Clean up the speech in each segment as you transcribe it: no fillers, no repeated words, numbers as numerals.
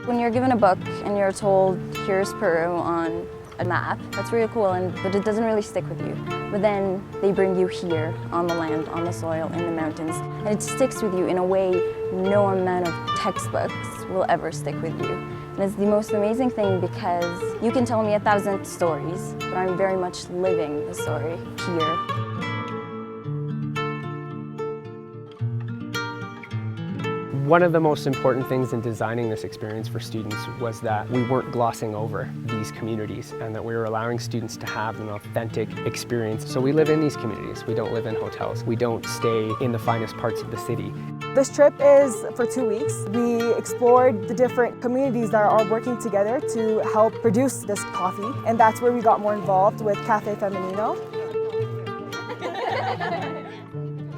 When you're given a book and you're told, here's Peru on a map, that's really cool, but it doesn't really stick with you. But then they bring you here, on the land, on the soil, in the mountains, and it sticks with you in a way no amount of textbooks will ever stick with you. And it's the most amazing thing because you can tell me 1,000 stories, but I'm very much living the story here. One of the most important things in designing this experience for students was that we weren't glossing over these communities and that we were allowing students to have an authentic experience. So we live in these communities, we don't live in hotels, we don't stay in the finest parts of the city. This trip is for 2 weeks. We explored the different communities that are working together to help produce this coffee, and that's where we got more involved with Café Femenino.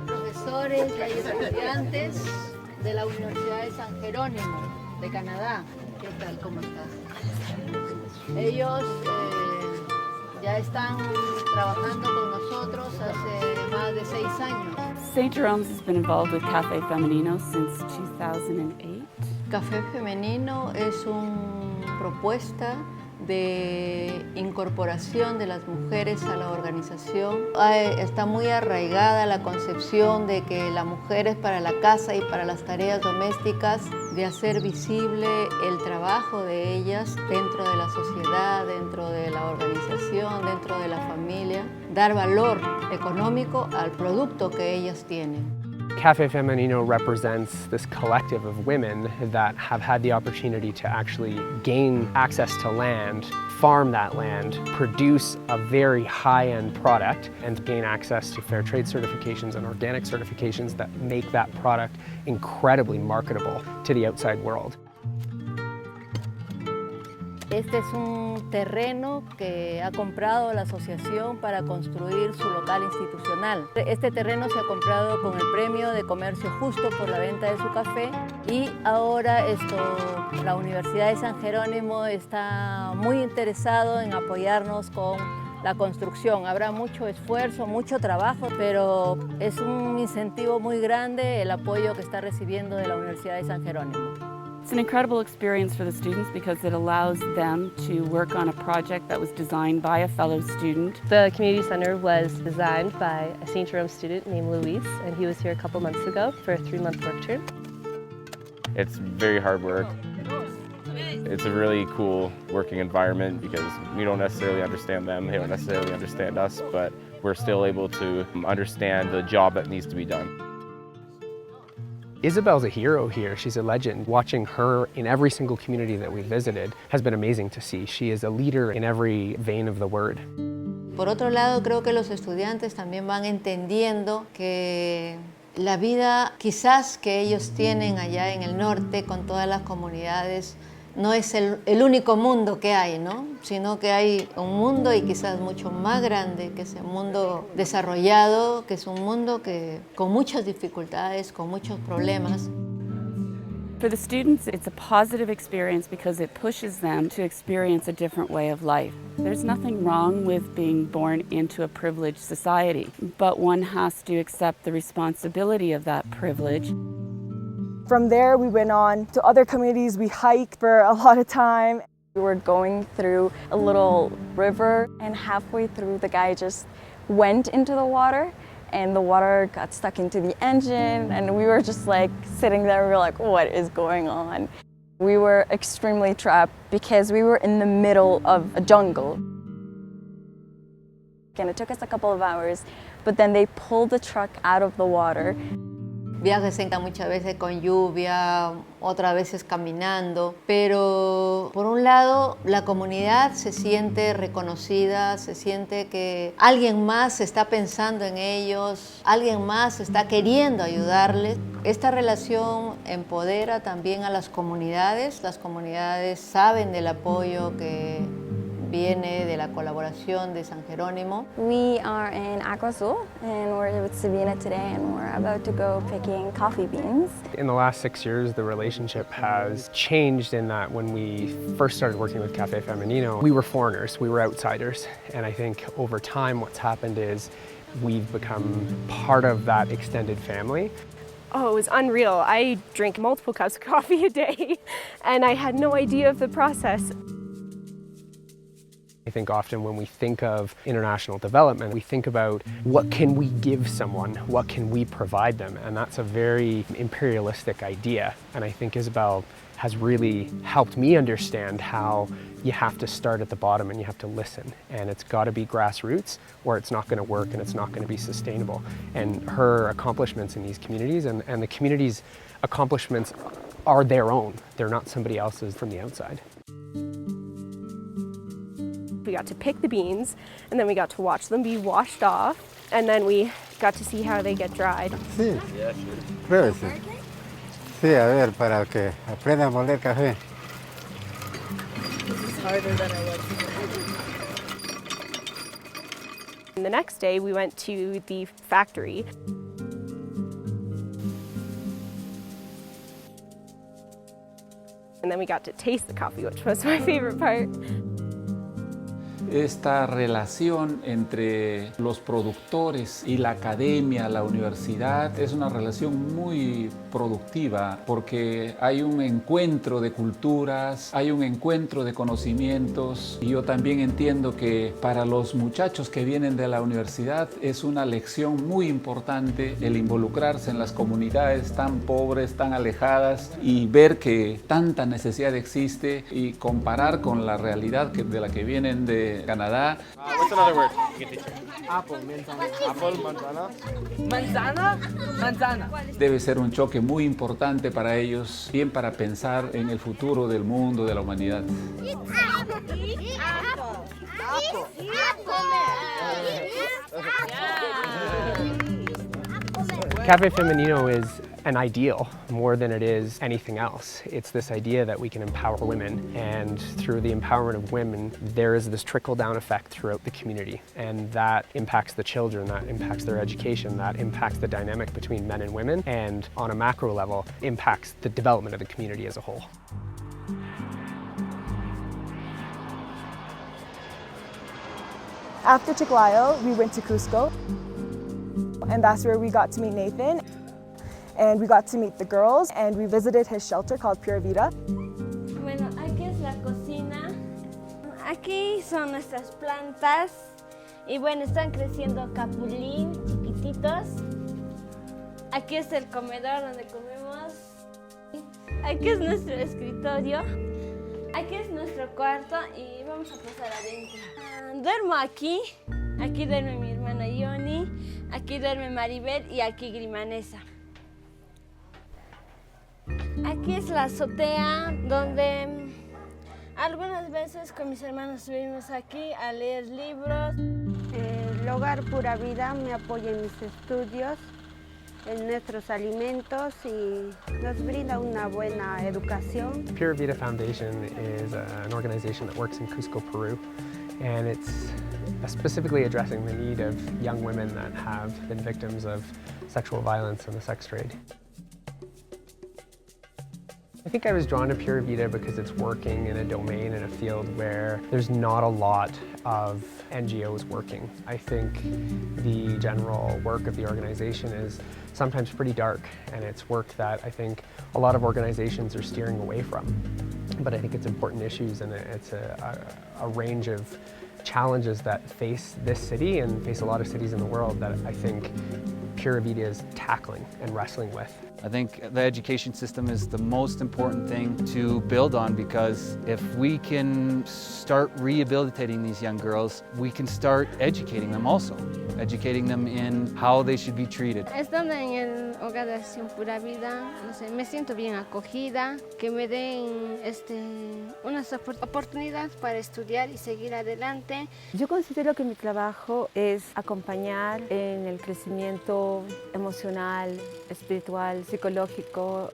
Profesores y estudiantes de la Universidad de San Jerónimo, de Canadá. ¿Qué tal? ¿Cómo estás? Ellos ya están trabajando con nosotros hace más de 6 años. St. Jerome's has been involved with Café Femenino since 2008. Café Femenino es una propuesta de incorporación de las mujeres a la organización. Está muy arraigada la concepción de que la mujer es para la casa y para las tareas domésticas, de hacer visible el trabajo de ellas dentro de la sociedad, dentro de la organización, dentro de la familia, dar valor económico al producto que ellas tienen. Café Femenino represents this collective of women that have had the opportunity to actually gain access to land, farm that land, produce a very high-end product, and gain access to fair trade certifications and organic certifications that make that product incredibly marketable to the outside world. Este es un terreno que ha comprado la asociación para construir su local institucional. Este terreno se ha comprado con el premio de comercio justo por la venta de su café y ahora la Universidad de San Jerónimo está muy interesado en apoyarnos con la construcción. Habrá mucho esfuerzo, mucho trabajo, pero es un incentivo muy grande el apoyo que está recibiendo de la Universidad de San Jerónimo. It's an incredible experience for the students because it allows them to work on a project that was designed by a fellow student. The community center was designed by a St. Jerome student named Luis, and he was here a couple months ago for a 3-month work term. It's very hard work. It's a really cool working environment because we don't necessarily understand them, they don't necessarily understand us, but we're still able to understand the job that needs to be done. Isabel's a hero here, she's a legend. Watching her in every single community that we visited has been amazing to see. She is a leader in every vein of the word. Por otro lado, creo que los estudiantes también van entendiendo que la vida quizás que ellos tienen allá en el norte con todas las comunidades no es el único mundo que hay, ¿no? Sino que hay un mundo y quizás mucho más grande que ese mundo desarrollado, que es un mundo que con muchas dificultades, con muchos problemas. For the students, it's a positive experience because it pushes them to experience a different way of life. There's nothing wrong with being born into a privileged society, but one has to accept the responsibility of that privilege. From there, we went on to other communities. We hiked for a lot of time. We were going through a little river, and halfway through the guy just went into the water and the water got stuck into the engine, and we were just like sitting there, we were like, what is going on? We were extremely trapped because we were in the middle of a jungle. And it took us a couple of hours, but then they pulled the truck out of the water. Viajes muchas veces con lluvia, otras veces caminando, pero por un lado la comunidad se siente reconocida, se siente que alguien más está pensando en ellos, alguien más está queriendo ayudarles. Esta relación empodera también a las comunidades saben del apoyo que viene de la colaboración de San Jerónimo. We are in Agua Azul and we're with Sabina today and we're about to go picking coffee beans. In the last 6 years, the relationship has changed in that when we first started working with Café Femenino, we were foreigners, we were outsiders. And I think over time what's happened is we've become part of that extended family. Oh, it was unreal. I drink multiple cups of coffee a day, and I had no idea of the process. I think often when we think of international development, we think about what can we give someone, what can we provide them, and that's a very imperialistic idea. And I think Isabel has really helped me understand how you have to start at the bottom and you have to listen. And it's got to be grassroots or it's not going to work and it's not going to be sustainable. And her accomplishments in these communities and the community's accomplishments are their own. They're not somebody else's from the outside. We got to pick the beans, and then we got to watch them be washed off, and then we got to see how they get dried. Sí, pruébese. Sí, a ver, para que aprenda a moler café. This is harder than I was. And the next day, we went to the factory. And then we got to taste the coffee, which was my favorite part. Esta relación entre los productores y la academia, la universidad, es una relación muy productiva porque hay un encuentro de culturas, hay un encuentro de conocimientos y yo también entiendo que para los muchachos que vienen de la universidad es una lección muy importante el involucrarse en las comunidades tan pobres, tan alejadas y ver que tanta necesidad existe y comparar con la realidad de la que vienen de Canadá. What's another word you can teach her? Apple, manzana. Apple, manzana. Manzana, manzana. Debe ser un choque muy importante para ellos, bien para pensar en el futuro del mundo, de la humanidad. Cafe Femenino is an ideal more than it is anything else. It's this idea that we can empower women, and through the empowerment of women, there is this trickle-down effect throughout the community, and that impacts the children, that impacts their education, that impacts the dynamic between men and women, and on a macro level, impacts the development of the community as a whole. After Chiclayo, we went to Cusco, and that's where we got to meet Nathan. And we got to meet the girls, and we visited his shelter called Pura Vida. Bueno, aquí es la cocina. Aquí son nuestras plantas. Y bueno, están creciendo capulín, chiquititos. Aquí es el comedor donde comemos. Aquí es nuestro escritorio. Aquí es nuestro cuarto y vamos a pasar adentro. Duermo aquí. Aquí duerme mi hermana Yoni. Aquí duerme Maribel y aquí Grimanesa. Aquí es la azotea donde algunas veces con mis hermanos subimos aquí a leer libros. El hogar Pura Vida me apoya en mis estudios, en nuestros alimentos y nos brinda una buena educación. Pura Vida Foundation is an organization that works in Cusco, Peru, and it's specifically addressing the need of young women that have been victims of sexual violence and the sex trade. I think I was drawn to Pura Vida because it's working in a domain, in a field where there's not a lot of NGOs working. I think the general work of the organization is sometimes pretty dark, and it's work that I think a lot of organizations are steering away from. But I think it's important issues, and it's a range of challenges that face this city and face a lot of cities in the world that I think Pura Vida is tackling and wrestling with. I think the education system is the most important thing to build on, because if we can start rehabilitating these young girls, we can start educating them also, educating them in how they should be treated. Estando en el hogar de Acción Pura Vida, no sé, me siento bien acogida, que me den unas oportunidades para estudiar y seguir adelante. Yo considero que mi trabajo es acompañar en el crecimiento emocional, espiritual, psicológico.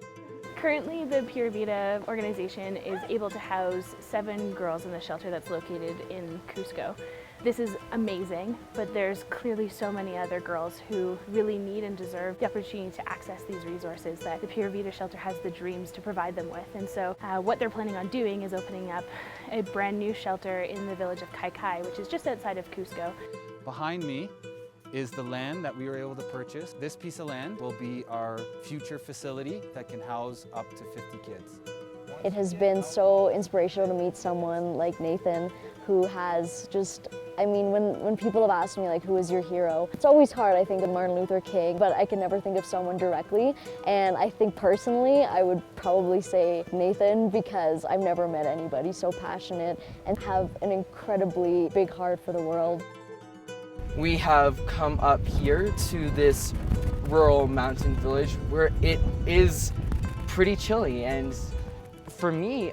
Currently, the Pura Vida organization is able to house 7 girls in the shelter that's located in Cusco. This is amazing, but there's clearly so many other girls who really need and deserve the opportunity to access these resources that the Pura Vida shelter has the dreams to provide them with. And so what they're planning on doing is opening up a brand new shelter in the village of Kaikai, which is just outside of Cusco. Behind me is the land that we were able to purchase. This piece of land will be our future facility that can house up to 50 kids. It has been so inspirational to meet someone like Nathan who has just, I mean, when people have asked me like, who is your hero? It's always hard, I think, of Martin Luther King, but I can never think of someone directly. And I think personally, I would probably say Nathan because I've never met anybody so passionate and have an incredibly big heart for the world. We have come up here to this rural mountain village where it is pretty chilly, and for me,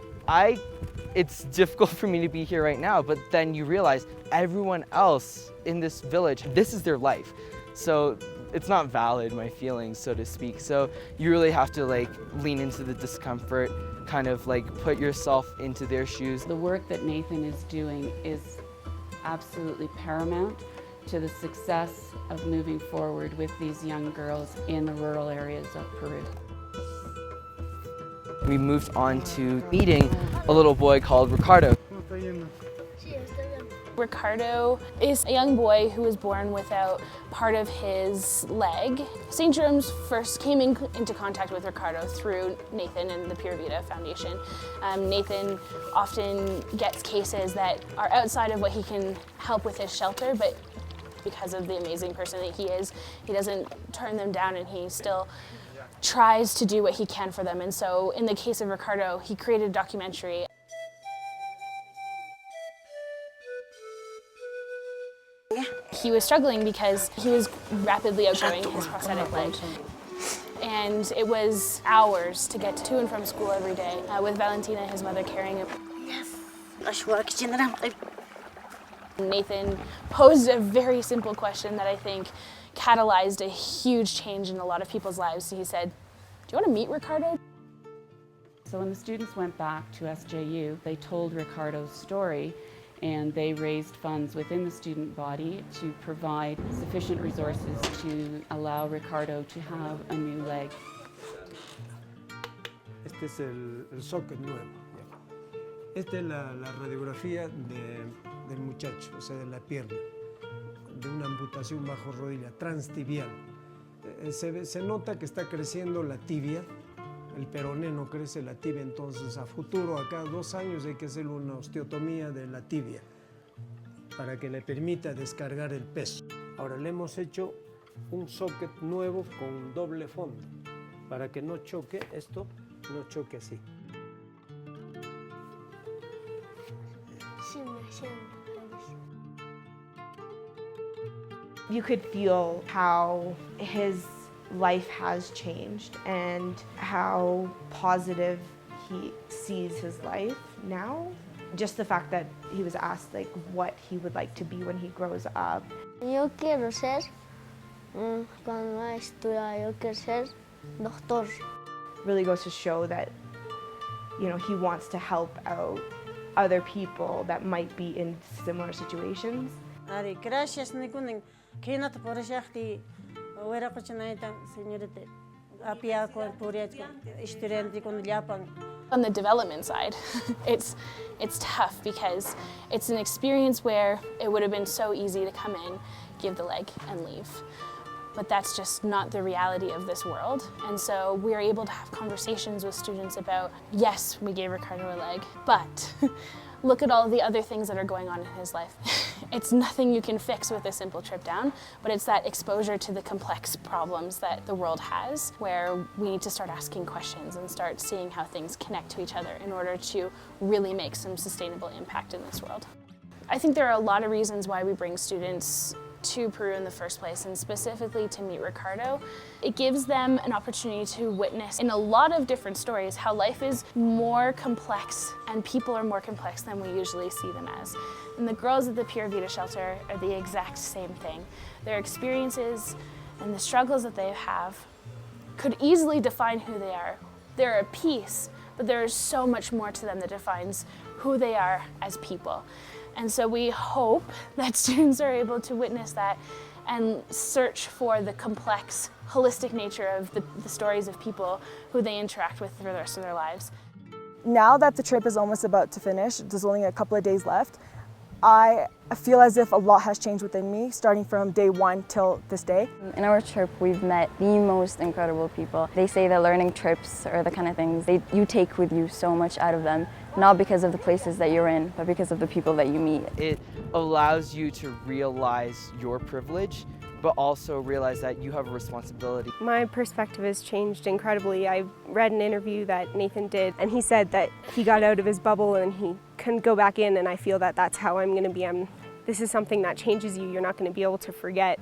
it's difficult for me to be here right now, but then you realize everyone else in this village, this is their life. So it's not valid, my feelings, so to speak. So you really have to like lean into the discomfort, kind of like put yourself into their shoes. The work that Nathan is doing is absolutely paramount to the success of moving forward with these young girls in the rural areas of Peru. We moved on to meeting a little boy called Ricardo. Ricardo is a young boy who was born without part of his leg. St. Jerome's first came into contact with Ricardo through Nathan and the Pura Vida Foundation. Nathan often gets cases that are outside of what he can help with his shelter, but because of the amazing person that he is, he doesn't turn them down, and he still tries to do what he can for them. And so in the case of Ricardo, he created a documentary. He was struggling because he was rapidly outgrowing his prosthetic leg. And it was hours to get to and from school every day, with Valentina, his mother, carrying him. Nathan posed a very simple question that I think catalyzed a huge change in a lot of people's lives. He said, "Do you want to meet Ricardo?" So when the students went back to SJU, they told Ricardo's story, and they raised funds within the student body to provide sufficient resources to allow Ricardo to have a new leg. Este es el socket nuevo. Esta es la radiografía del muchacho, o sea, de la pierna, de una amputación bajo rodilla, transtibial. Se nota que está creciendo la tibia, el peroné no crece, la tibia, entonces a futuro, a cada 2 años hay que hacer una osteotomía de la tibia para que le permita descargar el peso. Ahora le hemos hecho un socket nuevo con doble fondo para que no choque esto, no choque así. You could feel how his life has changed and how positive he sees his life now. Just the fact that he was asked like what he would like to be when he grows up. Yo quiero ser, cuando vaya a estudiar, yo quiero ser doctor. Really goes to show that, you know, he wants to help out other people that might be in similar situations. Gracias, Nikunin. Kinat porashachti, wera kuchinaita, señorita, apia con puriatka, estudiante con llapan. On the development side, it's tough because it's an experience where it would have been so easy to come in, give the leg, and leave. But that's just not the reality of this world. And so we're able to have conversations with students about, yes, we gave Ricardo a leg, but look at all the other things that are going on in his life. It's nothing you can fix with a simple trip down, but it's that exposure to the complex problems that the world has, where we need to start asking questions and start seeing how things connect to each other in order to really make some sustainable impact in this world. I think there are a lot of reasons why we bring students to Peru in the first place, and specifically to meet Ricardo. It gives them an opportunity to witness in a lot of different stories how life is more complex and people are more complex than we usually see them as. And the girls at the Pura Vida shelter are the exact same thing. Their experiences and the struggles that they have could easily define who they are. They're a piece, but there is so much more to them that defines who they are as people. And so we hope that students are able to witness that and search for the complex, holistic nature of the stories of people who they interact with for the rest of their lives. Now that the trip is almost about to finish, there's only a couple of days left, I feel as if a lot has changed within me, starting from day one till this day. In our trip, we've met the most incredible people. They say that learning trips are the kind of things you take with you so much out of them, not because of the places that you're in, but because of the people that you meet. It allows you to realize your privilege, but also realize that you have a responsibility. My perspective has changed incredibly. I read an interview that Nathan did, and he said that he got out of his bubble and he couldn't go back in, and I feel that that's how I'm going to be. This is something that changes you. You're not going to be able to forget.